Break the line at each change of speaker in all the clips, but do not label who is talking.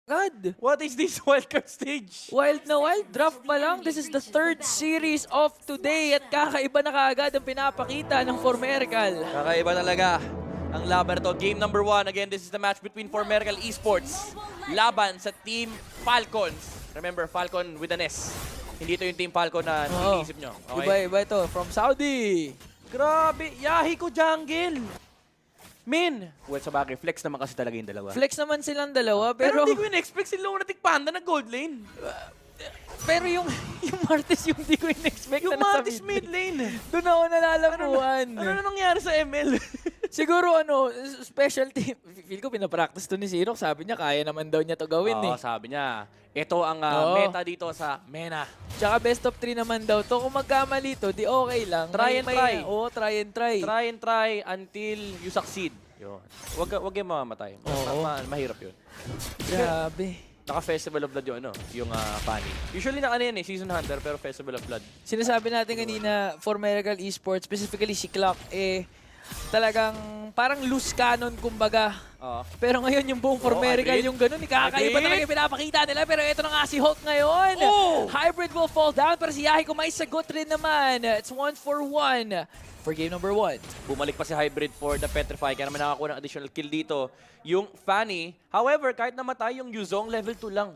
God.
What is this wildcard stage?
Wild na wild. Draft pa lang. This is the third series of today at kakaiba na kaagad ang pinapakita ng Formerical.
Kakaiba talaga ang laban na to. Game number 1. Again, this is the match between Formerical Esports. Laban sa Team Falcons. Remember, Falcon with an S. Hindi ito yung Team Falcon na iniisip nyo. Okay?
Iba ito. From Saudi.
Grabe, Yahiko jungle. Min! Well, sa bagay, flex naman kasi talaga yung dalawa.
Flex naman silang dalawa
Pero
pero
hindi ko in-expect si Lunatic Panda na gold lane.
pero yung Martes yung hindi ko in-expect
Yung
na nasa
Martis mid lane.
Doon ako nalalabuhan.
Ano na nangyari sa ML?
Siguro specialty. Feel ko pinapractice to ni Zero. Sabi niya kaya naman daw niya to gawin
Oo,
eh.
sabi niya. Ito ang
Oo.
meta dito sa MENA.
Tsaka best of 3 naman daw to. Kung magkamali to, di okay lang.
Try and try.
Oo, try and try.
Try and try until you succeed. Yun. Wag yung mamamatay.
Oo.
Mahirap yun.
Grabe.
Naka-Festival of Blood yung yung Fanny. Usually na ano yan Season Hunter pero Festival of Blood.
Sinasabi natin kanina for Miracle Esports, specifically si Clock, talagang parang loose cannon kumbaga.
Oo.
Pero ngayon yung buong for
Oo,
Miracle,
agreed.
yung ganun, kakaiba
Agreed.
talaga yung pinapakita nila. Pero ito na nga si Hulk ngayon.
Oh!
Hybrid will fall down, pero si Yahiko may sagot rin naman. It's 1-for-1 for game number 1.
Bumalik pa si Hybrid for the Petrify kaya naman nakakuha ng additional kill dito. Yung Fanny, however, kahit namatay yung Yuzong, level 2 lang.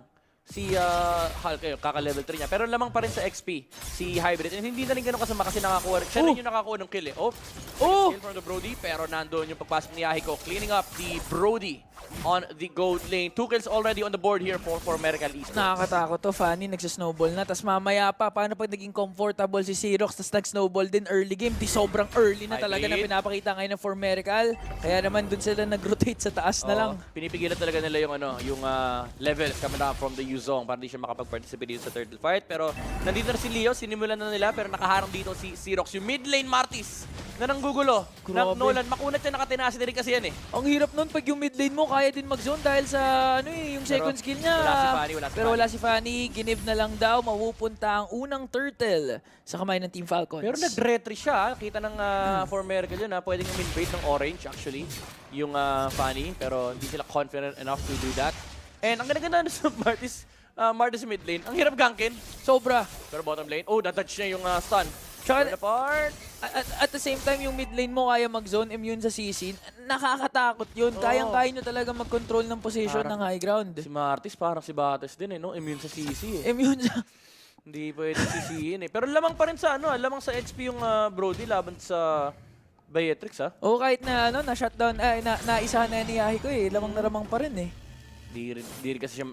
Si Hulk, kaka-level 3 niya. Pero lamang pa rin sa XP, si Hybrid. And hindi na rin ganun kasama kasi nakakuha. Siya rin yung nakakuha ng kill eh.
Oh!
Kill from the Brody, pero nandoon yung pagpasok ni Yahiko, cleaning up the Brody on the gold lane. 2 kills already on the board here for Miracle Esports.
Nakakatakot to, Fanny, nagsisnowball na. Tapos mamaya pa, paano pag naging comfortable si Xerox, tapos nag-snowball din early game. Di sobrang early na talaga na pinapakita ngayon ng for Miracle. Kaya naman dun sila nag-rotate sa taas na lang.
Pinipigilan talaga nila yung levels coming up from the Yuzong para hindi siya makapag-participate dito sa turtle fight. Pero nandito na si Leo, sinimulan na nila pero nakaharang dito si Xerox. Yung mid lane Martis na nanggugulo ng
Grabe.
Nolan. Makunat siya, nakatinasi na rin kasi yan eh.
Ang hirap nun pag yung mid lane mo, kaya din mag-zone dahil sa yung second
Pero
skill niya.
wala si Fanny,
Pero wala si Fanny, ginib na lang daw, mapupunta ang unang turtle sa kamay ng Team Falcons.
Pero nag-retry siya. Kita ng for Miracle yun pwedeng min-bait ng orange actually. Yung Fanny. Pero hindi sila confident enough to do that. And ang ganda-ganda sa Martis mid lane. Ang hirap gankin.
Sobra.
Pero bottom lane, touch niya yung stun.
Tsaka,
Apart.
at the same time, yung mid lane mo kaya mag-zone, immune sa CC, nakakatakot yun. Kayang-kaya nyo talaga mag-control ng position ng high ground.
Si Martis parang si Bates din no? Immune sa CC eh.
Immune sa...
Hindi pwede CC-in eh. Pero lamang pa rin sa lamang sa XP yung Brody laban sa Beatrix
O kahit na, na-shutdown, naisahan na ni Yahiko lamang na lamang pa rin eh.
Di rin kasi siya,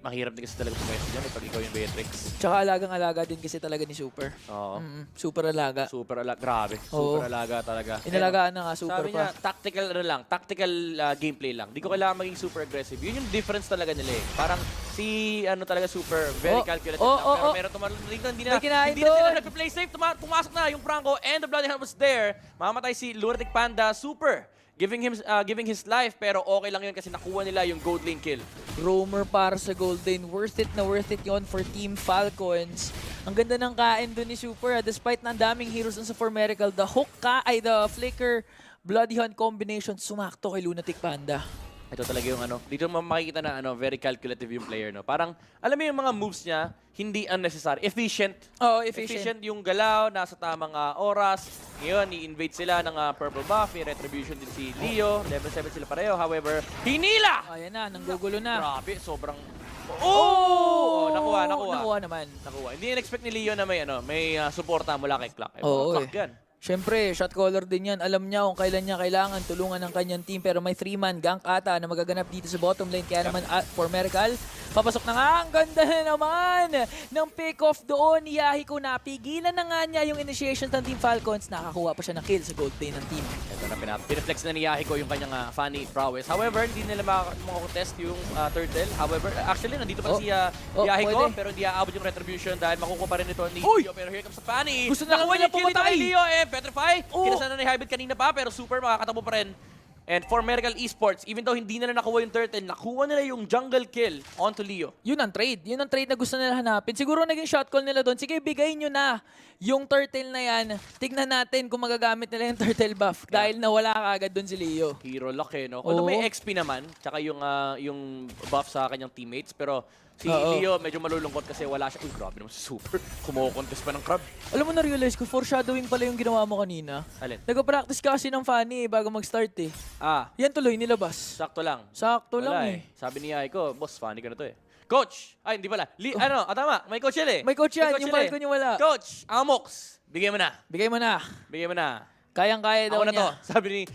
mahirap din kasi talaga pumesto dyan pag ikaw yung Beatrix.
Tsaka alagang-alaga din kasi talaga ni Super.
Oo.
Super alaga.
Super alaga, grabe. Super alaga talaga.
Inalagaan na nga Super
Sabi
pa.
niya, tactical gameplay lang. Di ko kailangan maging super aggressive. Yun yung difference talaga nila eh. Parang si talaga super, very calculative lang. Pero meron tumalong dito, hindi na sila nagpa-play safe. Pumasok na yung Franco and the Bloody Hand was there. Mamatay si Lunatic Panda, super. Giving his life, pero okay lang yun kasi nakuha nila yung gold lane kill.
Roamer para sa gold lane. Worth it yon for Team Falcons. Ang ganda ng kain doon ni Super. Despite na ang daming heroes dun sa Formerical, the Flicker, Bloody Hunt combination, sumakto kay Lunatic Panda.
Ito talaga yung dito makikita na very calculative yung player no. Parang alam mo yung mga moves niya, hindi unnecessary, efficient.
Oh, efficient.
Yung galaw, nasa tamang oras. Ngayon, i-invade sila ng purple buff, may retribution din si Leo, level 7 sila pareho. However, hinila!
Ayan na, nanggugulo na.
Grabe, sobrang nakuha.
Nakuha naman.
Nakuha. Hindi in-expect ni Leo na may suporta mula kay Clock.
Oo,
Clock yan.
Siyempre, shot caller din yan. Alam niya kung kailan niya kailangan tulungan ng kanyang team. Pero may 3-man gank ata na magaganap dito sa bottom lane. Kaya naman for Miracle, papasok na nga. Ang ganda na naman ng pick-off doon ni Yahiko. Napigilan na nga niya yung initiation ng Team Falcons. Nakakuha pa siya ng kill sa gold lane ng team.
Ito na pineflex na ni Yahiko yung kanyang Fanny prowess. However, hindi nila makakotest yung turtle. However, actually, nandito pa si Yahiko.
Pwede.
Pero hindi aabot yung retribution dahil makukuha pa rin ito ni
Uy!
Leo. Pero here comes the Fanny.
Gusto na lang
Nakuha
nila
yung kill dito
pumatay.
kay Leo. Petrify.
Oh!
Kinasana na ni Hybrid kanina pa. Pero super makakatabo pa rin. And for Miracle Esports, even though hindi nila nakuha yung turtle, nakuha nila yung jungle kill onto Leo.
Yun ang trade. Yun ang trade na gusto nila hanapin. Siguro naging shot call nila doon. Sige, bigay nyo na yung turtle na yan. Tignan natin kung magagamit nila yung turtle buff. Dahil nawala ka agad doon si Leo.
Hero luck no? Although
Oo.
may XP naman, tsaka yung buff sa kanyang teammates, pero si
Oo.
Leo medyo malulungkot kasi wala siya. Uy, grabe naman si Super. Kumukontest pa ng crab.
Alam mo, na-realize ko, foreshadowing pala yung ginawa mo kanina.
Alin?
Nag-practice ka kasi ng funny bago mag-start eh. Yan tuloy, nilabas.
Sakto lang.
Sakto
Wala
lang eh.
Sabi ni Aiko, boss, funny ka na to eh. Coach! Ay, hindi pala. Tama. May coach yan eh.
May coach yan, yung
yan
Falcon yung wala.
Coach, Amox, bigay mo na.
Bigay mo na.
Bigay mo na.
Kayang-kaya daw
Ako na to.
niya.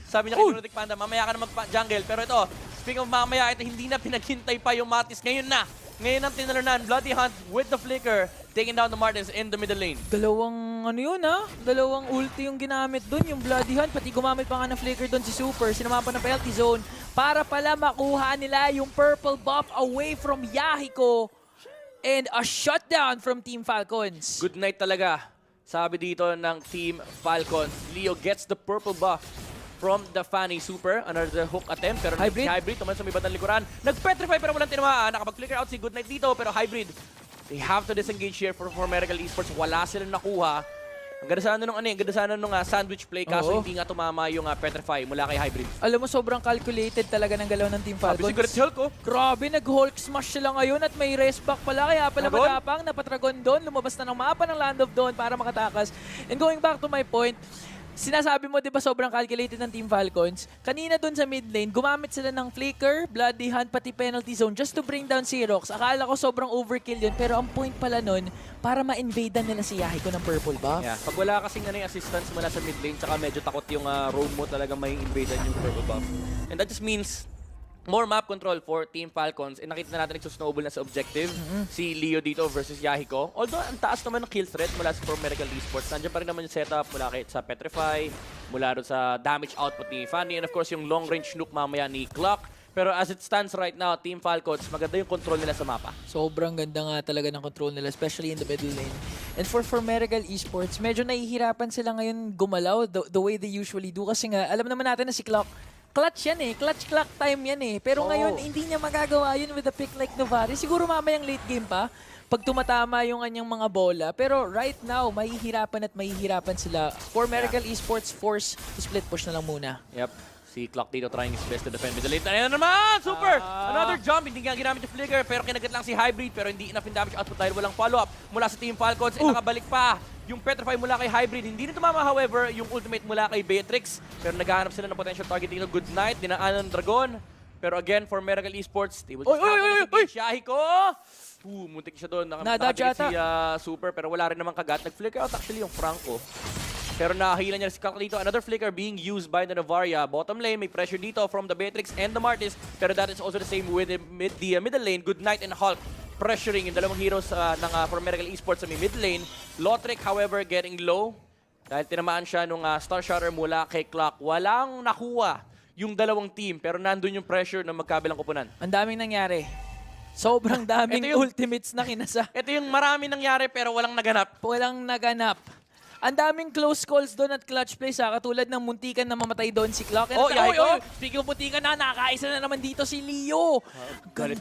Sabi niya kay Lunatic Panda, mamaya ka na mag-jungle. Pero ito, speaking of mamaya, ito hindi na pinaghintay pa yung Matis. Ngayon na. Ngayon ang tinalanan. Bloody Hunt with the flicker. Taking down the Martins in the middle lane.
Dalawang ano yun ha? Dalawang ulti yung ginamit doon, yung Bloody Hunt. Pati gumamit pa nga ng flicker doon si Super. Sinama pa ng penalty zone para pala makuha nila yung purple buff away from Yahiko. And a shutdown from Team Falcons.
Good night talaga. Sabi dito ng Team Falcons. Leo gets the purple buff from the Fanny Super. Another hook attempt. Pero
Hybrid.
si Hybrid, tumalas sa may bandang likuran. Nag-petrify pero walang tinamaan. Nakapag-flicker out si Goodnight dito. Pero Hybrid, they have to disengage here for Miracle Esports. Wala silang nakuha. Ang ganda sana nung sandwich play. Kaso
Oo.
hindi nga tumama yung petrify mula kay Hybrid.
Alam mo, sobrang calculated talaga ng galaw ng Team
Sabi
Falcons.
si Great Hulk, oh.
Grabe, nag-Hulk smash sila ngayon at may rest back pala. Kaya pala
Dragon?
matapang, napatragon doon. Lumabas na ng mapa ng Land of Dawn para makatakas. And going back to my point, sinasabi mo, di ba, sobrang calculated ng Team Falcons? Kanina doon sa mid lane, gumamit sila ng flicker, Bloody Hunt, pati penalty zone just to bring down si Rox. Akala ko sobrang overkill yun, pero ang point pala nun, para ma-invadean nila si Yahiko ng purple buff.
Yeah. Pag wala kasing yung assistance mula sa mid lane, tsaka medyo takot yung roam mo talaga may invadan yung purple buff. And that just means more map control for Team Falcons. And nakita na natin nagsusnowball na sa objective. Si Leo dito versus Yahiko. Although, ang taas naman ng kill threat mula sa Miracle Esports. Nandiyan pa rin naman yung setup mula sa Petrify, mula rin sa damage output ni Fanny, and of course, yung long-range nuke mamaya ni Clock. Pero as it stands right now, Team Falcons, maganda yung control nila sa mapa.
Sobrang ganda nga talaga ng control nila, especially in the middle lane. And for Miracle Esports, medyo nahihirapan sila ngayon gumalaw the way they usually do. Kasi nga, alam naman natin na si Clock, clutch yan eh. Clutch clock time yan eh. Pero ngayon, hindi niya magagawa yun with a pick like Novari. Siguro mamayang late game pa, pag tumatama yung kanyang mga bola. Pero right now, mahihirapan sila. For Miracle Esports, force to split push na lang muna.
Yep. Si Clock dito trying his best to defend middle lane. Ayan na naman! Super! Another jump. Hindi nga ginamit yung flicker, pero kinagat lang si Hybrid. Pero hindi enough in damage output dahil walang follow-up mula sa Team Falcons. And nakabalik pa yung Petrify mula kay Hybrid. Hindi na tumama, however, yung ultimate mula kay Beatrix. Pero naghahanap sila ng potential target dito. Good night. Dinaanan ng Dragon. Pero again, for Miracle Esports, they will just have to disengage. Yahiko! Muntik siya doon.
Na-dodge
Nakabalik si Super, pero wala rin naman kagat. Nag-flicker out actually yung Franco. Pero nakahila niya si Clock dito. Another flicker being used by the Navaria. Bottom lane, may pressure dito from the Beatrix and the Martis. Pero that is also the same with the middle lane. Good night and Hulk pressuring yung dalawang heroes for Miracle Esports sa may mid lane. Lotric, however, getting low. Dahil tinamaan siya nung Star Shatter mula kay Clock. Walang nakuha yung dalawang team. Pero nandun yung pressure ng magkabilang kupunan.
Ang daming nangyari. Sobrang daming ultimates na kinasa.
Ito yung marami nangyari pero walang naganap.
Walang naganap. Ang daming close calls doon at clutch plays katulad ng muntikan na mamatay doon si Clock. Speaking of muntikan nakaisa na naman dito si Leo.
Galit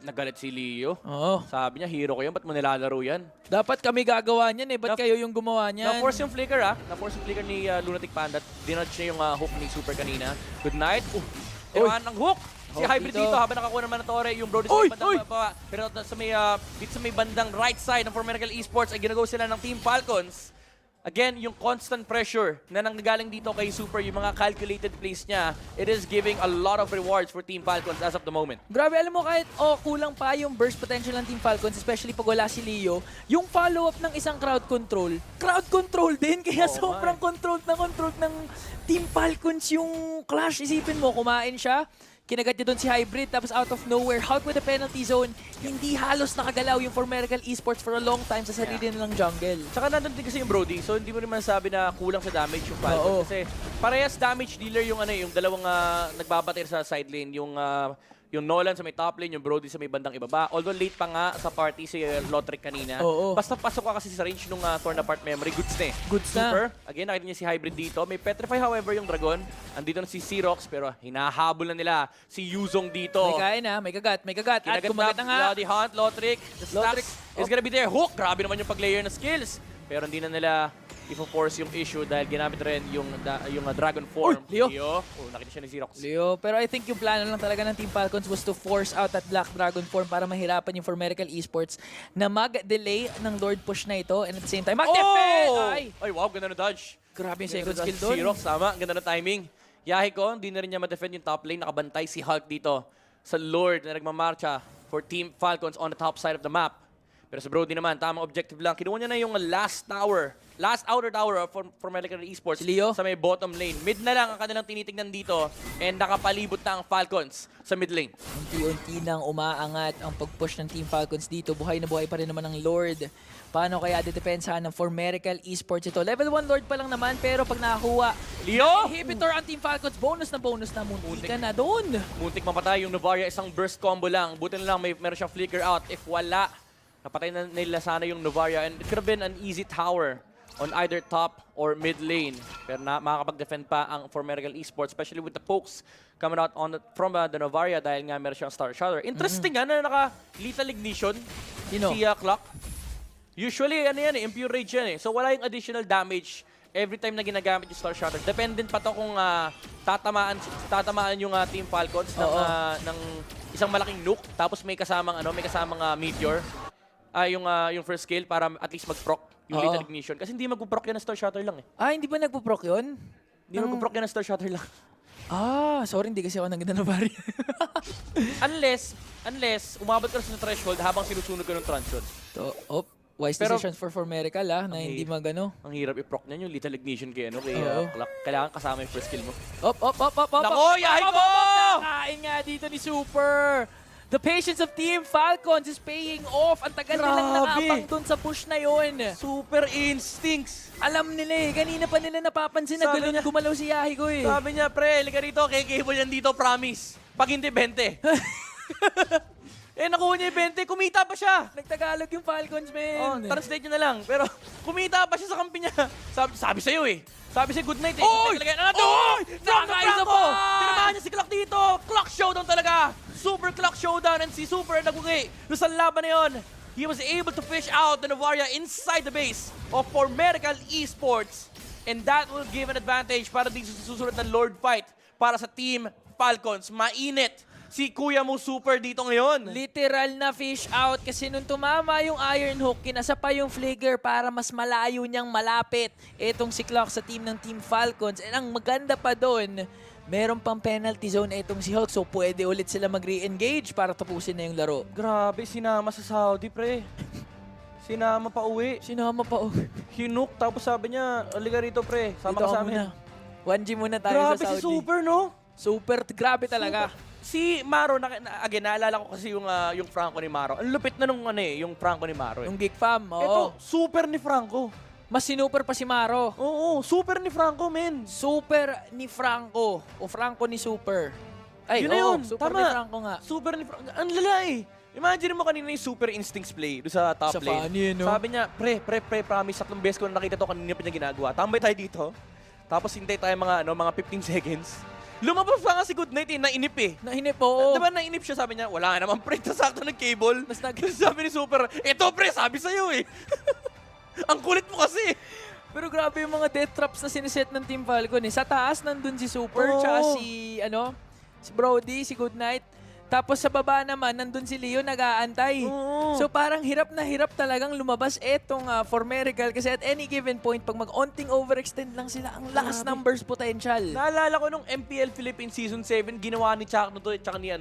na galit si Leo.
Oo.
Sabi niya, hero ko yan, ba't mo nilalaro yan?
Dapat kami gagawa niyan eh, ba't kayo yung gumawa niyan?
Na-force yung flicker Na-force yung flicker ni Lunatic Panda. Dinudge niya yung hook ni Super kanina. Good night. Tirahan ng hook. Si Hybrid dito habang nakakuha naman ng Torre, yung Brody sa bandang baba. Pero dito sa may bandang right side ng Miracle Esports ay ginagawa sila ng Team Falcons. Again, yung constant pressure na nanggagaling dito kay Super, yung mga calculated plays niya, it is giving a lot of rewards for Team Falcons as of the moment.
Grabe, alam mo kahit kulang pa yung burst potential ng Team Falcons, especially pag wala si Leo, yung follow-up ng isang crowd control din, kaya sobrang controlled ng Team Falcons yung clash. Isipin mo, kumain siya, kinagat niya doon si Hybrid, tapos out of nowhere, Hulk with the penalty zone, hindi halos nakagalaw yung for Miracle Esports for a long time sa sarili nilang jungle.
Tsaka nandun din kasi yung Brody, so hindi mo rin masabi na kulang sa damage yung Falcons. Kasi parehas damage dealer yung yung dalawang nagbabatir sa side lane, yung yung Nolan sa may top lane, yung Brody sa may bandang ibaba. Although late pa nga sa party si Lotric kanina.
Oo.
Basta pasok ka kasi sa range nung torn apart memory, goods na eh.
Goods na.
Super. Again, nakita niya si Hybrid dito. May Petrify however yung Dragon. Andito na si Xerox pero hinahabol na nila si Yuzong dito.
May kain ha, may kagat. At
Kinagat
kumagat na nga.
Bloody Hunt, Lotric. The
Lotric.
stacks is gonna be there. Hook! Grabe naman yung pag-layer na skills. Pero hindi na nila i-force yung issue dahil ginamit rin yung Dragon Form.
Leo.
Oh, nakita siya ni Xerox.
Leo, pero I think yung plano lang talaga ng Team Falcons was to force out that Black Dragon form para mahirapan yung Formerical Esports na mag-delay ng Lord push na ito and at the same time mag-defend!
Ay, wow, ganda na dodge.
Grabe yung
Ganda
second
na
skill
dodge.
doon.
Xerox, tama. Ganda na timing. Yahiko, hindi na rin niya ma-defend yung top lane. Nakabantay si Hulk dito sa Lord na nagmamarcha for Team Falcons on the top side of the map. Pero sa Brody naman, tamang objective lang. Kinuha niya na yung last outer tower for Medical Esports
Si Leo?
sa may bottom lane. Mid na lang ang kanilang tinitignan dito and nakapalibot na ang Falcons sa mid lane.
Unti-unti nang umaangat ang pag-push ng Team Falcons dito. Buhay na buhay pa rin naman ang Lord. Paano kaya dedepensahan ng Formerical Esports ito? Level 1 Lord pa lang naman pero pag nakakuha,
Leo!
inhibitor ang Team Falcons. Bonus na munti ka na doon.
Muntik mapatay yung Novaria, isang burst combo lang. Buti na lang meron siyang flicker out. If wala, napatay na nila sana yung Novaria and it could have been an easy tower on either top or mid lane. Pero makakapag-defend pa ang Formerical Esports, especially with the pokes coming out from the Novaria dahil nga meron siyang Star Shatter. Interesting na naka-lethal ignition si Clock. Usually, impure rage yan eh. So wala yung additional damage every time na ginagamit yung Star Shatter. Dependent pa to kung tatamaan yung Team Falcons ng isang malaking nuke tapos may kasamang meteor. Yung first skill para at least mag-proc yung lethal ignition. Kasi hindi mag-proc yan ng Star Shatter lang eh.
Hindi ba nagpo-proc yun?
Hindi mag-proc yan ng Star Shatter lang.
Sorry, hindi kasi ako naganda na vari.
unless umabot ka sa threshold habang sinusunod ka ng transyon.
Wise decisions for Formerical na hindi magano.
Ang hirap i-proc niyan yung lethal ignition kay Clock. Kailangan kasama yung first skill mo.
Nako,
Yahiko!
Nakain nga dito ni Super. The patience of Team Falcons is paying off. Ang tagal nilang nakapang dun sa push na yun.
Super instincts.
Alam nila eh. Kanina pa nila napapansin na gano'n gumalaw si Yahiko eh.
Sabi niya, pre, liga rito, kay-cable yan dito, promise. Pag hindi, 20. Nakuha niya yung 20, kumita pa siya.
Nagtagalog yung Falcons, man.
Translate niyo na lang. Pero kumita pa siya sa kampi niya. Sabi sa'yo eh. Sabi siya, good night eh.
Oy!
Nakakaisa po! Tinamahan niya si Clock dito. Clock showdown talaga. Super Clock showdown and si Super nagugi. Doon sa laban na yun, he was able to fish out the Novaria inside the base of Formerical Esports. And that will give an advantage para din sa susunod na Lord fight para sa Team Falcons. Mainit si Kuya mo Super dito ngayon.
Literal na fish out kasi nung tumama yung Iron Hook, kinasa pa yung Flicker para mas malayo niyang malapit itong si Clock sa team ng Team Falcons. And ang maganda pa doon, meron pang penalty zone itong si Hulk so pwede ulit sila mag-re-engage para tapusin na yung laro.
Grabe, sinama sa Saudi, pre. Sinama pa uwi. Hinuk, tapos sabi niya, aliga rito, pre. Sama ka sa amin.
1G muna tayo
Grabe
sa Saudi.
si Super, no?
Super, grabe talaga.
Super. Si Maro, again, naalala ko kasi yung Franco ni Maro. Ang lupit na yung Franco ni Maro.
Yung Geek Fam,
Ito, super ni Franco.
Mas sinuper pa si Maro.
Oo, super ni Franco, men.
Super ni Franco. O Franco ni Super. Ay,
yun na yun.
Super
Tama.
ni Franco nga.
Super ni Franco. Ang lala eh. Imagine mo kanina yung Super Instincts play doon sa top
Sa
lane.
funny, no?
Sabi niya, pre, promise, 3 beses ko na nakita to kanina pa niya ginagawa. Tambay tayo dito. Tapos hintay tayo mga 15 seconds. Lumabas pa nga si Goodnight eh, nainip eh.
Nainip, oo.
Diba nainip siya, sabi niya, wala nga naman pre, sakto ng cable. Sabi ni Super, eto pre, sabi sa'yo eh. Ang kulit mo kasi.
Pero grabe yung mga death traps na siniset ng Team Falcon eh. Sa taas nandun si Super, tsaka si Brody, si Goodnight. Tapos sa baba naman, nandun si Leo nag-aantay. So parang hirap na hirap talagang lumabas etong Formerical kasi at any given point, pag mag-onting overextend lang sila, ang lakas numbers potential.
Naalala ko nung MPL Philippines Season 7, ginawa ni Chakno to, tsaka ni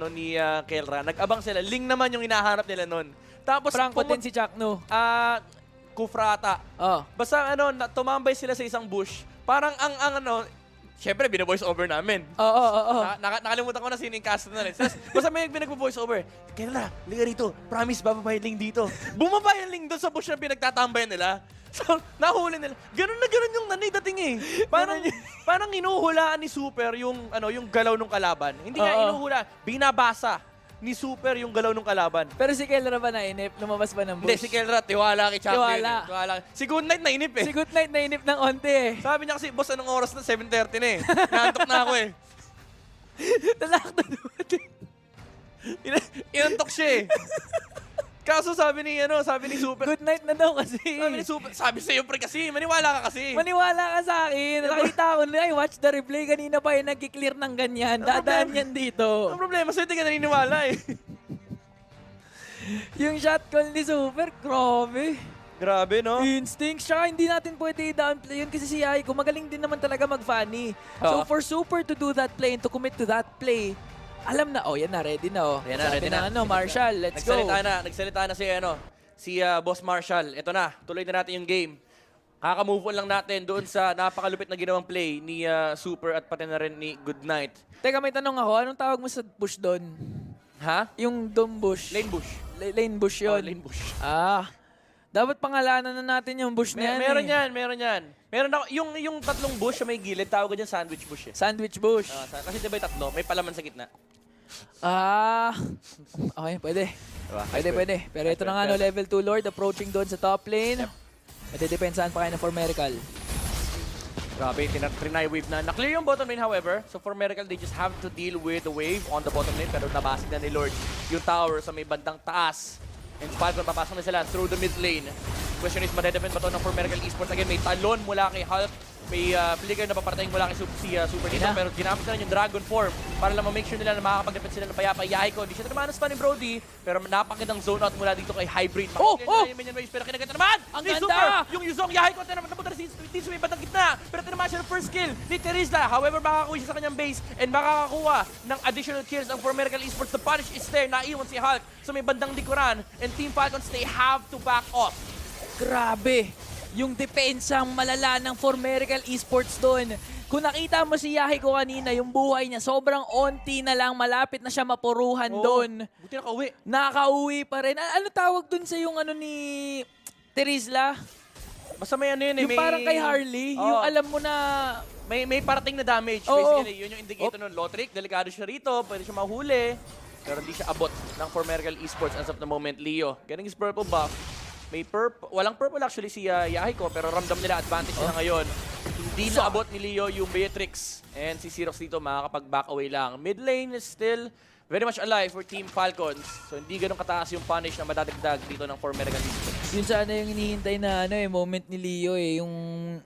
Kelra. Nag-abang sila. Ling naman yung hinahanap nila nun. Tapos
Franco din si Chakno.
Kufrata. Basta tumambay sila sa isang bush. Parang syempre, bina-voice over namin. Nakalimutan ko na sino yung cast na rin. Basta may pinag-voice over. Kailan liga rito. Promise, bababa yung Ling dito. Bumaba yung Ling doon sa bush na pinagtatambayan nila. So, nahuli nila. Ganun na ganun yung dating eh. Parang inuhulaan ni Super yung galaw ng kalaban. Hindi nga inuhula, binabasa. ni Super yung galaw ng kalaban.
Pero si Kelra ba nainip? Lumabas ba ng bush?
Hindi, si Kelra, tiwala kay champion.
Tiwala.
Tiwala. Si Goodnight nainip eh.
Si Goodnight nainip ng onte eh.
Sabi niya kasi, boss, anong oras na? 7:30 na eh. Naantok na ako eh.
Talakta naman.
Inantok siya eh. Kaso sabi ni Super,
Good night na daw kasi.
sabi ni Super, sabi sa'yo pre kasi, maniwala ka kasi.
Maniwala ka sa akin. Nakita ko na, I watch the replay. Kanina pa yung nag-clear ng ganyan. Dadaan yan dito.
Ang problema sa'yo, hindi ka naniniwala eh.
Yung shot call ni Super, grabe.
Grabe, no?
Instinct. Tsaka hindi natin pwede i-downplay yun kasi si Yaiko magaling din naman talaga mag-funny. So
Oo.
for Super to do that play and to commit to that play, alam na, yan na, ready na
Yan na,
Sabi
ready
na.
na.
Marshall, let's go.
Nagsalita na si Boss Marshall. Ito na, tuloy na natin yung game. Kaka-move on lang natin doon sa napakalupit na ginawang play ni Super at pati na rin ni Goodnight.
Teka, may tanong ako. Anong tawag mo sa bush doon?
Ha?
Yung dome bush.
Lane bush.
Lane bush
Oh,
yun.
lane bush.
Dapat pangalanan na natin yung bush na yan.
Meron
eh.
yan, meron yan. Meron ako, yung tatlong bush sa may gilid, tawag ko dyan sandwich bush eh.
Sandwich bush.
Kasi diba yung tatlo, may palaman sa gitna.
Okay, pwede.
Diba?
Pwede. Pero ito na nga, no, level 2 Lord approaching doon sa top lane. Matidepensahan pa kayo na for Miracle.
Grabe, trinay wave na. Na-clear yung bottom lane however. So for Miracle, they just have to deal with the wave on the bottom lane. Pero nabasig na ni Lord yung tower sa may bandang taas. And Falcon, papasok na sila through the mid lane. Question is, madedepend ba ito ng for Miracle Esports? Again, may talon mula kay Hulk. May flicker na paparating mula kay Super dito. Pero ginamit na rin yung Dragon Form para lang ma-make sure nila na makakapag-defend sila ng payapa. Yaiko, hindi siya tramanas pa ni Brody. Pero napakagandang zone out mula dito kay Hybrid. Yung minion waves, pero kinaganda naman!
Ang
ni
ganda!
Super! Yung Yuzong Yaiko, napunta na si Tisu may bandang gitna. Pero tinamaan siya ng first kill ni Terizla. However, makakakuha siya sa kanyang base and makakakuha ng additional kills ang for Miracle Esports. The punish is there. Naiwan si Hulk sa may bandang likuran. And Team Falcons, they have to back off.
Grabe! Yung depensang malala ng for Miracle Esports doon. Kung nakita mo si Yahiko kanina, yung buhay niya, sobrang onti na lang, malapit na siya mapuruhan doon.
Buti nakauwi.
Nakauwi pa rin. Ano tawag doon sa yung ano ni Terizla?
Basta may ano yun eh.
Yung parang kay Harley, yung alam mo na...
May parating na damage. Basically, yun yung indicator nun. Lotric, delikado siya rito. Pwede siya mahuli. Pero hindi siya abot ng for Miracle Esports as of the moment. Leo, getting his purple buff. May walang purple actually si Yahiko, pero ramdam nila advantage nila ngayon. Hindi na abot ni Leo yung Beatrix. And si Xerox dito makakapag-back away lang. Mid lane is still very much alive for Team Falcons. So hindi ganun kataas yung punish na madadagdag dito ng for Miracle Esports.
Yun sana yung hinihintay na moment ni Leo eh. Yung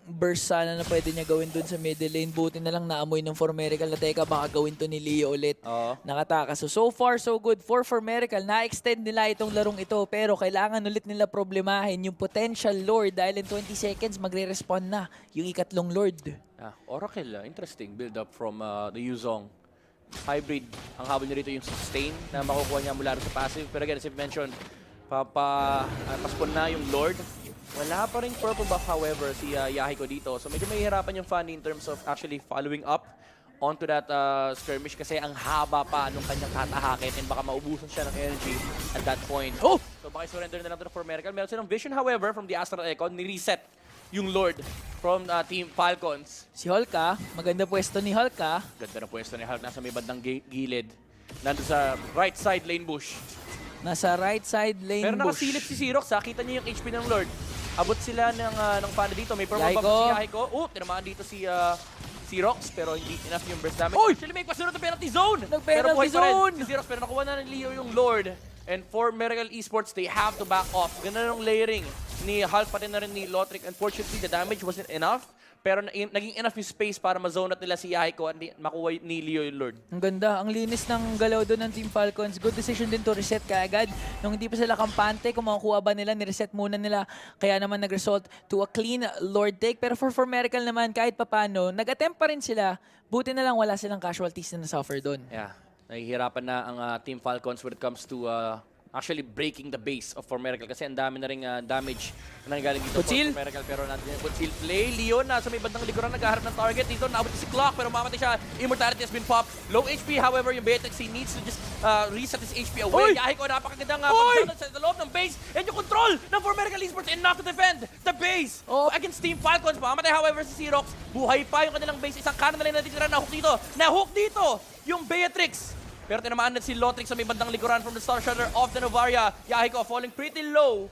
burst sana na pwede niya gawin dun sa middle lane. Buti na lang naamoy ng for Miracle na teka baka gawin to ni Leo ulit. Nakatakas. So far so good for Miracle. Na-extend nila itong larong ito pero kailangan ulit nila problemahin yung potential Lord dahil in 20 seconds magre-respawn na yung ikatlong Lord.
Oracle, interesting build up from the Yuzong. Hybrid, ang habol niya rito yung sustain na makukuha niya mula sa passive. Pero again, as I've mentioned, paspon na yung Lord. Wala pa rin purple buff however si Yahiko dito. So medyo mahihirapan yung Fanny in terms of actually following up onto that skirmish kasi ang haba pa nung kanyang tatahakin and baka maubusan siya ng energy at that point. So baka surrender na lang to for Miracle. Meron silang vision however from the Astral Echo, ni-reset yung Lord from Team Falcons.
Si Hulka, maganda pwesto ni Hulka.
Ganda na pwesto ni Hulk, nasa may bandang gilid. Nandun sa right side lane bush.
Nasa right side lane
Pero
bush.
nakasilip si Xerox, kita niyo yung HP ng Lord. Abot sila ng Panda dito. May purple
Yahiko.
buff si Yahiko. Tinamaan dito si Xerox, pero hindi enough yung burst damage. Actually, may pasunod ng penalty zone!
Nag-penalty
pero buhay pa rin
zone!
si Xerox, pero nakuha na ng Leo yung Lord. And for Miracle Esports, they have to back off. Ganda ng layering ni Hulk pati na rin ni Lotric. Unfortunately, the damage wasn't enough. Pero naging enough yung space para ma-zone out nila si Yahiko at makuha ni Leo yung Lord.
Ang ganda. Ang linis ng galaw doon ng Team Falcons. Good decision din to reset kaagad. Nung hindi pa sila kampante, kung makukuha ba nila, nireset muna nila. Kaya naman nag-result to a clean Lord take. Pero for Miracle naman, kahit papano, nag-attempt pa rin sila. Buti na lang wala silang casualties na na-suffer doon.
Yeah. Nahihirapan na ang Team Falcons when it comes to actually breaking the base of for Miracle kasi ang dami na ring damage na nanggaling dito for Miracle pero natin yung Putsil play. Leon nasa may bandang likuran naghaharap ng target dito. Naabot si Clock pero mamatay siya. Immortality has been popped. Low HP however yung Beatrix he needs to just reset his HP away. Yahiko napakagandang pagdonod sa loob ng base and yung control ng for Miracle Esports enough to defend the base against Team Falcons. Mamatay however si Xerox. Buhay pa yung kanilang base. Isang kanan na lang natitira na hook dito. Na hook dito yung Beatrix. Pero tinamaan na si Lotrix sa may bandang likuran from the Star Shredder of the Novaria. Yahiko falling pretty low.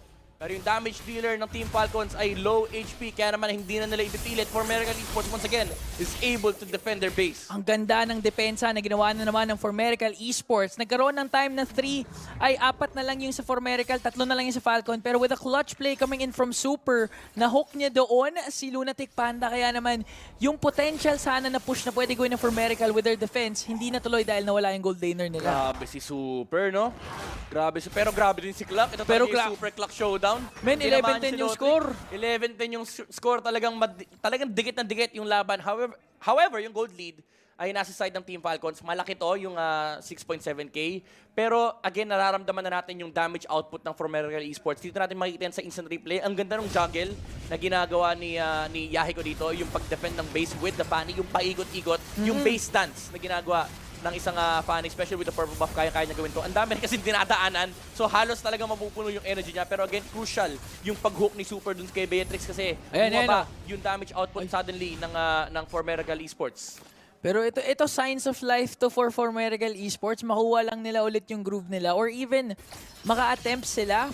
Pero yung damage dealer ng Team Falcons ay low HP, kaya naman hindi na nila ipipilit. For Miracle Esports once again is able to defend their base.
Ang ganda ng depensa na ginawa na naman ng For Miracle Esports. Nagkaroon ng time na 3 ay 4 na lang yung sa For Miracle, 3 na lang yung sa Falcon. Pero with a clutch play coming in from Super, na-hook niya doon si Lunatic Panda. Kaya naman yung potential sana na push na pwede gawin ng For Miracle with their defense, hindi natuloy dahil nawala yung gold laner nila.
Grabe si Super, no? Pero grabe din si Clock. Ito
Pero
talaga yung Super Clock Showdown.
Men,
Hindi naman
11-10
si
yung
Lotrix.
score.
11-10 yung score. Talagang dikit na dikit yung laban. However, yung gold lead ay nasa side ng Team Falcons. Malaki to, yung 6.7k. Pero again, nararamdaman na natin yung damage output ng For Miracle Esports. Dito natin makikita yan sa instant replay. Ang ganda ng juggle na ginagawa ni Yahiko dito. Yung pag-defend ng base with the Fanny, yung paigot-igot, yung base stance na ginagawa ng isang Fanny, especially with the purple buff, kaya-kaya niya gawin to. Ang dami rin kasi dinadaanan, so halos talaga mapupuno yung energy niya. Pero again, crucial yung pag-hook ni Super dun kay Beatrix kasi bumaba yung damage output suddenly ng For Miracle Esports.
Pero ito signs of life to for Miracle Esports. Makuha lang nila ulit yung groove nila or even maka-attempt sila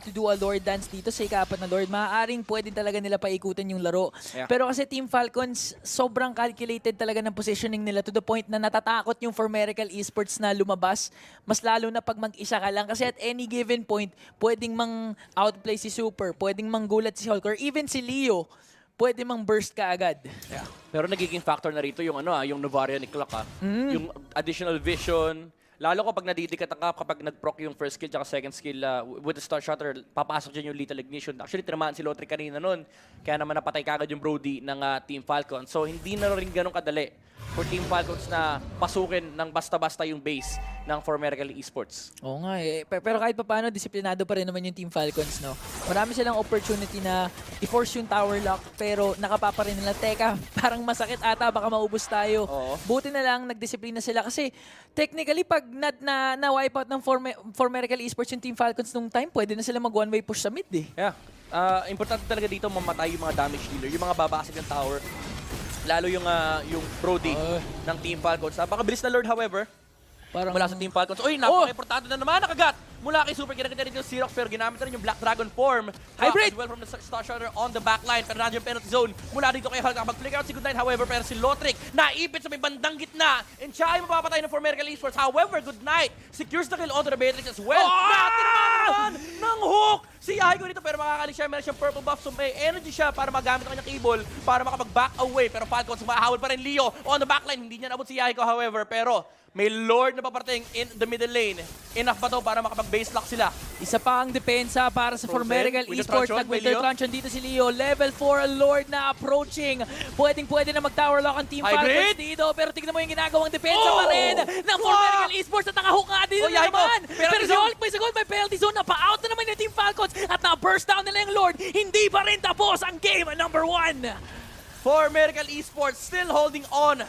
to do a Lord Dance dito sa ika-4 na Lord. Maaaring pwede talaga nila paikutin yung laro.
Yeah.
Pero kasi Team Falcons, sobrang calculated talaga ng positioning nila to the point na natatakot yung For Miracle Esports na lumabas. Mas lalo na pag mag-isa ka lang. Kasi at any given point, pwedeng mang-outplay si Super, pwedeng manggulat si Hulk, or even si Leo. Pwede mang burst ka agad.
Yeah. Pero nagiging factor na rito yung yung Novaria ni Clock. Yung additional vision. Lalo kapag nadidikat ka, kapag nag-proc yung first skill at second skill with the Star Shutter, papasok dyan yung Lethal Ignition. Actually, tinamaan si Lotrix kanina nun. Kaya naman napatay kagad yung Brody ng Team Falcon. So, hindi na rin ganun kadali for Team Falcons na pasukin ng basta-basta yung base ng For Miracle Esports.
Oo nga eh. Pero kahit pa paano, disiplinado pa rin naman yung Team Falcons, no? Marami silang opportunity na i-force yung tower lock, pero nakapapa rin nila, teka, parang masakit ata, baka maubos tayo.
Oo.
Buti na lang, nagdisiplina sila kasi technically, pag na-wipe out ng For Miracle Esports yung Team Falcons nung time, pwede na sila mag one-way push sa mid eh.
Yeah. Importante talaga dito mamatay yung mga damage dealer, yung mga babasag ng tower. Lalo yung Brody ng Team Falcons. Napakabilis na Lord, however.
Parang
Mula sa Team Falcons. Uy, napaka-importante na naman. Nakagat! Mula kay Super, ginaganda rin yung Xerox, pero ginamit na rin yung Black Dragon form.
Hybrid!
As well from the Star Shredder on the backline. Pero nandiyan yung penalty zone. Mula dito kay Hulk. Mag-flick out si Good Night, however, pero si Lotrix naipit sa may bandang gitna. And siya ay mapapatay ng For Miracle Esports. However, Good Night secures the kill onto the Beatrix as well. Natin ng hook! Si Yahiko dito, pero makakalis siya. Meron siyang purple buff, so may energy siya para magamit ang kanyang cable para makapag-back away. Pero Falcons, mahahawal pa rin Leo on the backline. Hindi niya nabot si Yahiko, however, pero may Lord na paparating in the middle lane. Enough ba to para makapag-base lock sila?
isa pa ang depensa para sa For Miracle
With the
Esports.
truncheon,
Nag-winter
Leo.
truncheon dito si Leo. Level 4 Lord na approaching. Pwede na mag-tower lock ang Team
Hybrid!
Falcons dito. Pero tignan mo yung ginagawang depensa pa rin ng For Miracle Esports at nakahook nga dito
Yahiko!
naman.
Penalty
Pero si
zone!
Hulk may sagot, may penalty zone. Napa-out na naman yung Team Falcons at na-burst down nila yung Lord. Hindi pa rin tapos ang game number 1.
For Miracle Esports, still holding on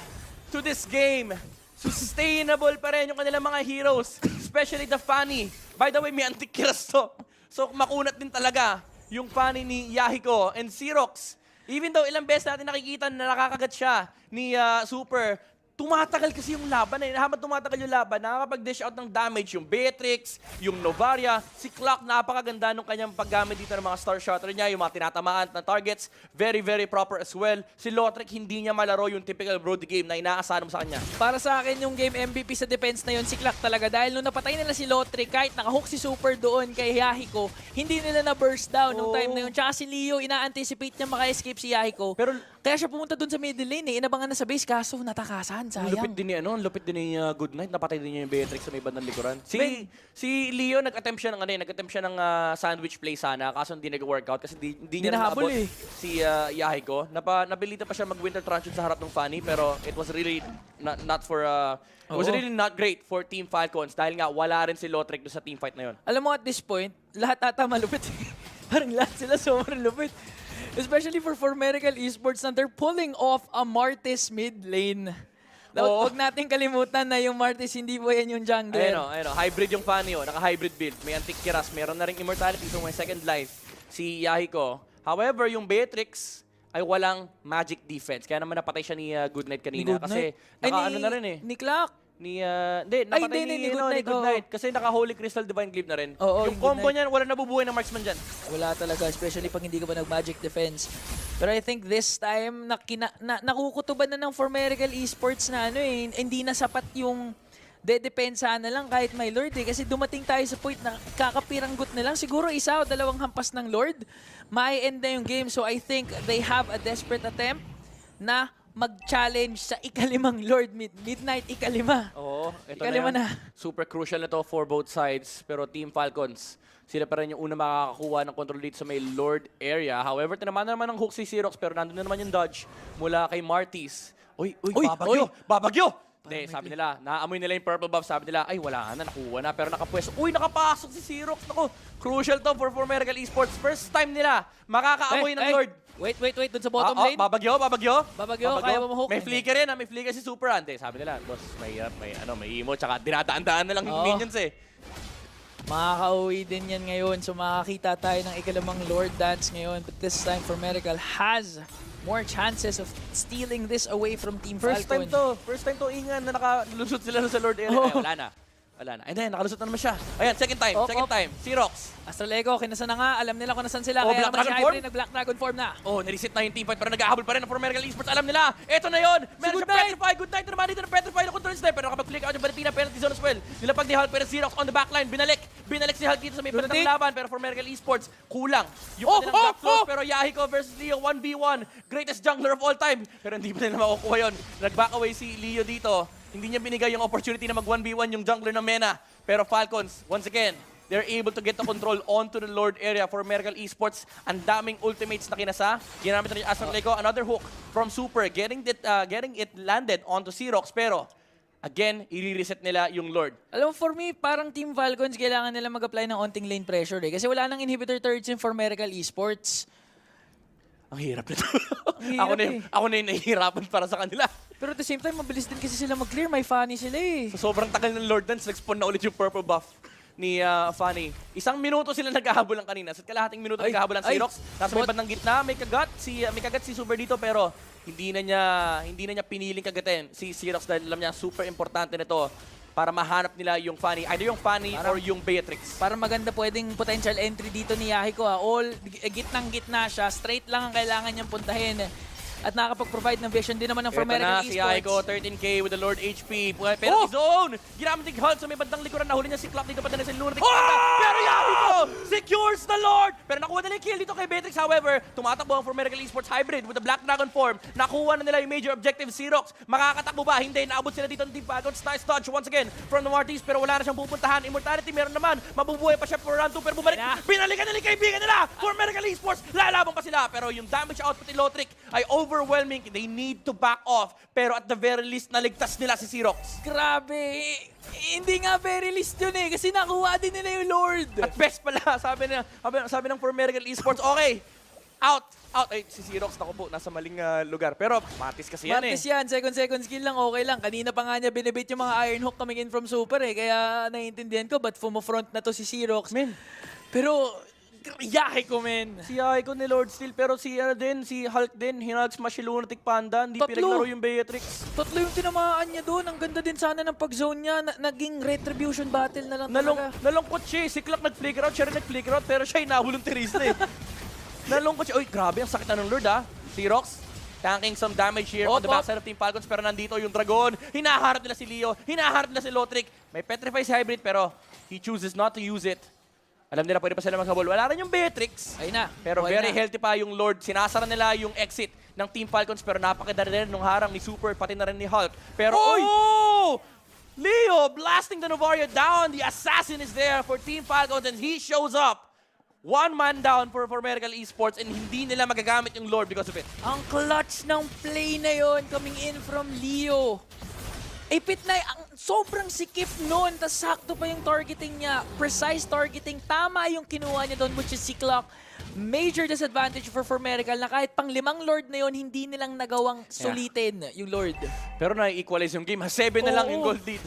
to this game. Sustainable pa rin yung kanilang mga heroes, especially the Fanny. By the way, may antikiras to. So makunat din talaga yung Fanny ni Yahiko and Xerox. Even though ilang beses natin nakikita na nakakagat siya ni Super, tumatagal kasi yung laban eh. Habang tumatagal yung laban, nakakapag-dish out ng damage yung Beatrix, yung Novaria, si Clock, napakaganda nung kanyang paggamit dito ng mga Star Shutter niya, yung mga tinatamaan na targets, very, very proper as well. Si Lotrix, hindi niya malaro yung typical Brody game na inaasahan mo sa kanya.
Para sa akin, yung game MVP sa defense na yun, si Clark talaga. Dahil nung napatay nila si Lotrix, kahit nakahook si Super doon kay Yahiko, hindi nila na-burst down nung time na yun. Tsaka si Leo, ina-anticipate niya maka-escape si Yahiko.
Pero
Kaya siya pumunta doon sa middle lane eh. Inabangan na sa base, kaso natakasan.
ang
Sayang.
lupit din ni lupit din ni Good Night, napatay din niya yung Beatrix sa may bandang likuran.
Ben-
Si Leo nag-attempt siya ng sandwich play sana, kaso hindi nag-workout kasi hindi niya
nahabol
naabot
eh.
si Yahiko. Nabilita pa siya mag-winter truncheon sa harap ng Fanny, pero it was really really not great for Team Falcons dahil nga wala rin si Lotrix doon sa team fight na yun.
Alam mo, at this point, lahat ata malupit. Parang lahat sila sobrang lupit. Especially for Miracle Esports na they're pulling off a Martis mid lane.
Oo.
Huwag natin kalimutan na yung Martis, hindi po yan yung jungler.
Ayun o. Hybrid yung Fanny o. Naka-hybrid build. May antique kiras. Meron na rin immortality. So may second life si Yahiko. However, yung Beatrix ay walang magic defense. Kaya naman napatay siya ni Good Night kanina. Kasi naka-ano na rin eh.
Ni Clark.
Hindi, napatay
hindi,
ni
Good Night,
Good
oo.
Night. Kasi naka-Holy Crystal Divine Gleam na rin.
Oo,
yung
yung Good
combo niyan, wala nabubuhay ng marksman dyan.
Wala talaga, especially pag hindi ka pa nag-magic defense. Pero I think this time, nakukutuban na ng Formerical Esports na hindi na sapat yung dedepensa na lang kahit may Lord eh. Kasi dumating tayo sa point na kakapiranggot na lang. Siguro isa o dalawang hampas ng Lord, mai-end na yung game. So I think they have a desperate attempt na mag-challenge sa ikalimang Lord, Midnight ikalima.
Oo, ito
Ikalima
na,
na.
yun. Super crucial na to for both sides. Pero Team Falcons, sila pa rin yung una makakakuha ng control dito sa may Lord area. However, tinamaan na naman ng hook si Xerox, pero nandun na naman yung dodge mula kay Martis. Uy, babagyo! Babagyo! Hindi, sabi nila, naamoy nila yung purple buff. Sabi nila, ay wala na, nakuha na. Pero nakapwesto. Uy, nakapasok si Xerox. Naku, crucial to for Formerical Esports. First time nila makakaamoy ng Lord.
Wait, dun sa bottom lane.
Babagyo.
Babagyo, kaya ba ma-hook?
May flicker yan, may flicker si Super Ante. Sabi nila, boss, may emo, tsaka dinadaan-daan na lang yung minions eh.
Makakauwi din yan ngayon. So makakita tayo ng ikalimang Lord Dance ngayon. But this time, Formerical has more chances of stealing this away from Team
First
Falcon.
time to Ingan na nakalusot sila sa Lord area. Ay, wala na. And then, nakalusot na naman siya. Ayan, second time. Xerox.
Astral Echo, kinasa na nga. Alam nila kung nasan sila.
Oh,
Kaya
Black
naman si
Dragon
Hybrid, nag-Black Dragon form na.
Oh, nireset na yung team fight pero nag-ahabol pa rin ang Formerical Esports. Alam nila, eto na yun. Meron
Good
siyang
Night.
Petrify. Good Night na naman dito ng Petrify na control step. Pero kapag-flick out yung Valentina, penalty zone as well. Nilapag ni Hulk pero Xerox on the backline. Binalik si Hulk dito sa may
Good
palatang
Night.
laban. Pero Formerical Esports, kulang. Yung kanilang back close pero Yahiko versus Leo 1v1. Greatest jungler of all time. Pero hindi pa nila makukuha yun. Nag-back away si Leo dito. Hindi niya binigay yung opportunity na mag 1v1 yung jungler ng Mena. Pero Falcons, once again, they're able to get the control onto the Lord area for Miracle Esports. Ang daming ultimates na kinasa. Ginamit na yung Astral Echo. Another hook from Super. Getting it landed onto Xerox. Pero, again, i-reset nila yung Lord.
Alam mo, for me, parang Team Falcons, kailangan nila mag-apply ng onting lane pressure eh. Kasi wala nang inhibitor turrets in Formerical Esports.
Ang hirap nito.
Ang hirap
ako na yung nahihirapan para sa kanila.
Pero at the same time, mabilis din kasi sila mag-clear. May Fanny sila eh.
So, sobrang tagal ng Lord Dance. Nag-spawn na ulit yung purple buff ni Fanny. 1 minuto sila naghahabulan kanina. Sa kalahating minuto naghahabulan si Xerox. Nasa may bandang gitna, may kagat si Super dito pero hindi na niya piniling kagatin si Xerox dahil alam niya super importante nito para mahanap nila yung Fanny. Either yung Fanny or yung Beatrix.
Para maganda pwedeng potential entry dito ni Yahiko ha. All gitnang-gitna siya. Straight lang ang kailangan niyang puntahin. At nakakapag-provide ng vision din naman ng Formerical
Esports. Si
Esports.
Aiko, 13k with the Lord HP. Penalty zone! Ginamit ni Hulk sa may bandang likuran. Nahuli niya si Clock dito pa din sa Lunatic Panda. Pero Yahiko secures the Lord! Pero nakuha nila yung kill dito kay Beatrix. However, tumatakbo ang Formerical Esports Hybrid with the Black Dragon form. Nakuha na nila yung major objective, Xerox. Makakatakbo ba? Hindi. Naabot sila dito ng Team Falcons. Nice touch once again from the Martis. Pero wala na siyang pupuntahan. Immortality meron naman. Mabubuhay pa siya for round 2. Pero bumalik. Binalikan nila yung kaibigan nila! Formerical Esports! Lalaban pa sila. Pero yung damage output ni Lotric ay overwhelming. They need to back off. Pero at the very least, naligtas nila si Xerox.
Grabe. Hindi nga very least yun eh. Kasi nakuha din nila yung Lord.
At best pala, sabi ng Formerical Esports, okay, out. Ay, si Xerox, naku po, nasa maling lugar. Pero Martis kasi yan
Martis yan. Second skill lang, okay lang. Kanina pa nga niya binibit yung mga Iron Hook coming in from Super eh. Kaya naiintindihan ko, ba't fumufront na to si Xerox.
Men.
Pero, Yahiko, men.
Si Aiko ni Lord Steel, pero si Hulk din, hinag-smash si Lunatic Panda, hindi
Tatlo.
pinaglaro yung Beatrix.
Tatlo yung tinamaan niya doon. Ang ganda din sana ng pag-zone niya. Naging retribution battle na lang talaga.
Nalungkot siya eh. Si Clark nag-flicker out, siya rin nag-flicker out, pero siya hinahulong Teresa eh. Nalungkot siya. Uy, grabe, ang sakit na ng Lord ah. Xerox, tanking some damage here on the backside of Team Falcons, pero nandito yung Dragon. Hinaharap nila si Leo, hinaharap nila si Lotric. May Petrify si Hybrid, pero he chooses not to use it. Alam nila, pwede pa sila maghabol. Wala rin yung Beatrix.
Ayun na.
Pero
Okay
very
na.
healthy pa yung Lord. Sinasara nila yung exit ng Team Falcons, pero napakadali rin nung harang ni Super, pati na rin ni Hulk. Pero, oh! Leo blasting the Novaria down. The assassin is there for Team Falcons and he shows up. 1 man down for Miracle Esports and hindi nila magagamit yung Lord because of it.
Ang clutch ng play na yon coming in from Leo. Ipit na, sobrang sikip nun, tas sakto pa yung targeting niya. Precise targeting, tama yung kinuha niya doon, which is si Clock. Major disadvantage for Formerical na kahit pang 5 Lord na yon hindi nilang nagawang sulitin yung Lord.
Pero na-equalize yung game. 7 na lang yung gold lead.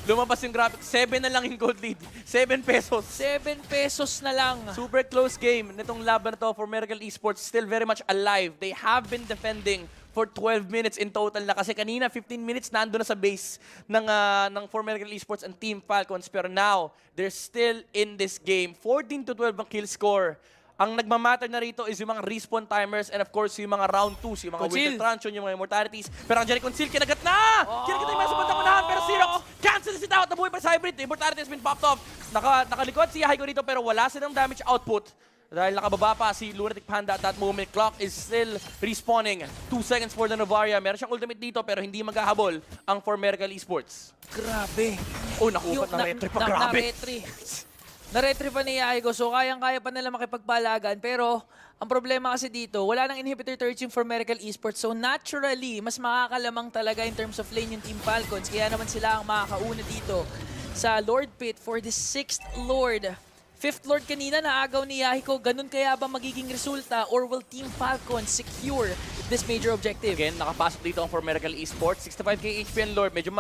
Lumabas yung graphic. 7 na lang yung gold lead. 7 pesos.
7 pesos na lang.
Super close game. Nitong laban na to for Miracle Esports, still very much alive. They have been defending for 12 minutes in total na kasi kanina 15 minutes nando na sa base ng For Miracle Esports and Team Falcons, pero now they're still in this game. 14-12 ang kill score. Ang nagmamatter na rito is yung mga respawn timers and of course yung mga round 2s, yung mga
Conceal.
Winter Truncheon, yung mga Immortalities. Pero ang Jerry Conceal, kinagat na! Kinagat na yung mga sa bandang unahan, pero Xerox cancels it out. Nabuhay pa sa Hybrid. The Immortality has been popped off. Nakalikod si Yahiko dito pero wala silang damage output. Dahil nakababa pa si Lunatic Panda at that moment. Clock is still respawning. 2 seconds for the Novaria. Meron siyang ultimate dito pero hindi maghahabol ang For Miracle Esports.
Grabe.
Oh, nakupot na retry pa. Grabe.
Na-retry pa ni Yahiko, so kayang-kaya pa nila makipagpalagan. Pero, ang problema kasi dito, wala nang inhibitor turrets yung For Miracle Esports. So naturally, mas makakalamang talaga in terms of lane yung Team Falcons. Kaya naman sila ang makakauna dito sa Lord Pit for the 6th Lord. 5th Lord kanina, naagaw ni Yahiko. Ganun kaya ba magiging resulta or will Team Falcons secure this major objective?
Again, nakapasok dito ang For Miracle Esports. 65k HP ang Lord. Medyo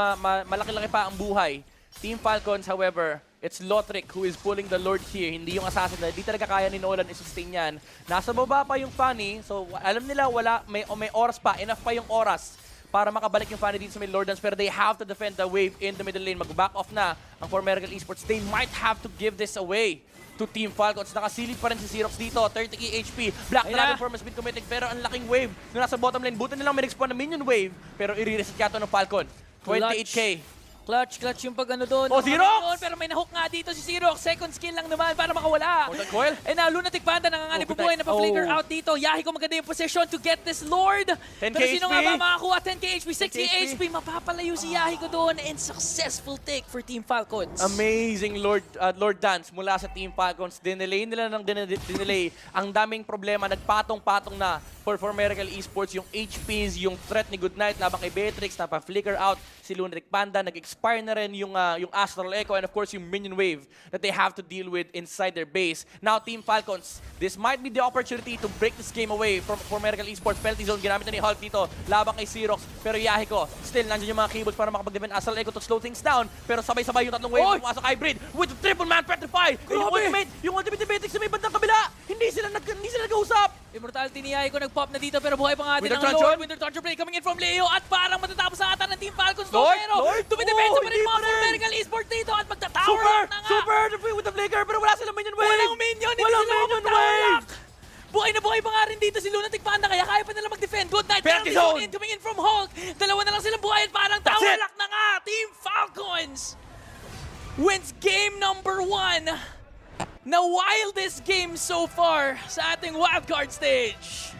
malaki-laki pa ang buhay. Team Falcons, however, it's Lothric who is pulling the Lord here. Hindi yung assassin na hindi talaga kaya ni Nolan i-sustain yan. Nasa baba pa yung Fanny, so alam nila may oras pa, enough pa yung oras para makabalik yung Fanny dito sa may Lord Dance, pero they have to defend the wave in the middle lane. Mag-back off na ang For Miracle Esports. They might have to give this away to Team Falcons. Nakasilip pa rin si Xerox dito. 30k HP. Black Dragon Form has been committed, pero ang laking wave na nasa bottom lane. Buti nilang may respawn na minion wave, pero i-reset ka to ng Falcon. 28k.
Clutch yung pag-ano doon.
Oh, Xerox!
Pero may nahook nga dito si Xerox. Second skill lang naman para makawala.
Mortal Coil.
And now, Lunatic Panda nanganganib bubuhay na pa-flicker out dito. Yahiko maganda yung position to get this Lord.
10k
Pero sino
HP.
nga ba makakuha? 10k HP, 60 HP. Mapapalayo si Yahiko doon and successful take for Team Falcons.
Amazing Lord Dance mula sa Team Falcons. Dinelay nila ng dinelay. Ang daming problema. Nagpatong-patong na for Miracle Esports. Yung HPs, yung threat ni Goodnight labang kay Beatrix. Napa-flicker out si Lunatic Panda. Nag-expire na rin yung Astral Echo and of course yung Minion Wave that they have to deal with inside their base. Now, Team Falcons, this might be the opportunity to break this game away from For Miracle Esports. Penalty zone, ginamit na ni Hulk dito. Labang kay Xerox. Pero Yahiko, still, nandiyan yung mga cables para makapag-defend Astral Echo to slow things down. Pero sabay-sabay yung tatlong wave. Pumasok Hybrid with the triple man petrify. Yung ultimate ni Beatrix sa may bandang kabila. Hindi sila nag-usap.
Immortality ni Yahiko nag-pop na dito pero buhay pa nga din
Winter
ang
Truncheon.
Lord. Winter Truncheon play coming in from Leo at parang matatapos ang ata ng Team Falcons.
Lord,
Pero
Lord.
tumidepensa pa rin
Hindi
mga
pa
For
rin.
Miracle Esports dito at magta-tower na nga.
Super with the flicker pero wala silang minion wave.
Walang minion, hindi
Walang
sila
minion
mag-tower
wave.
lock. Buhay na buhay pa nga rin dito si Lunatic Panda kaya kaya pa nila mag-defend. Good night.
Penalty
Penalty
zone.
zone coming in from Hulk. Dalawa na lang silang buhay at parang
That's
tower
it.
lock na nga. Team Falcons wins game number 1 na wildest game so far sa ating wildcard stage.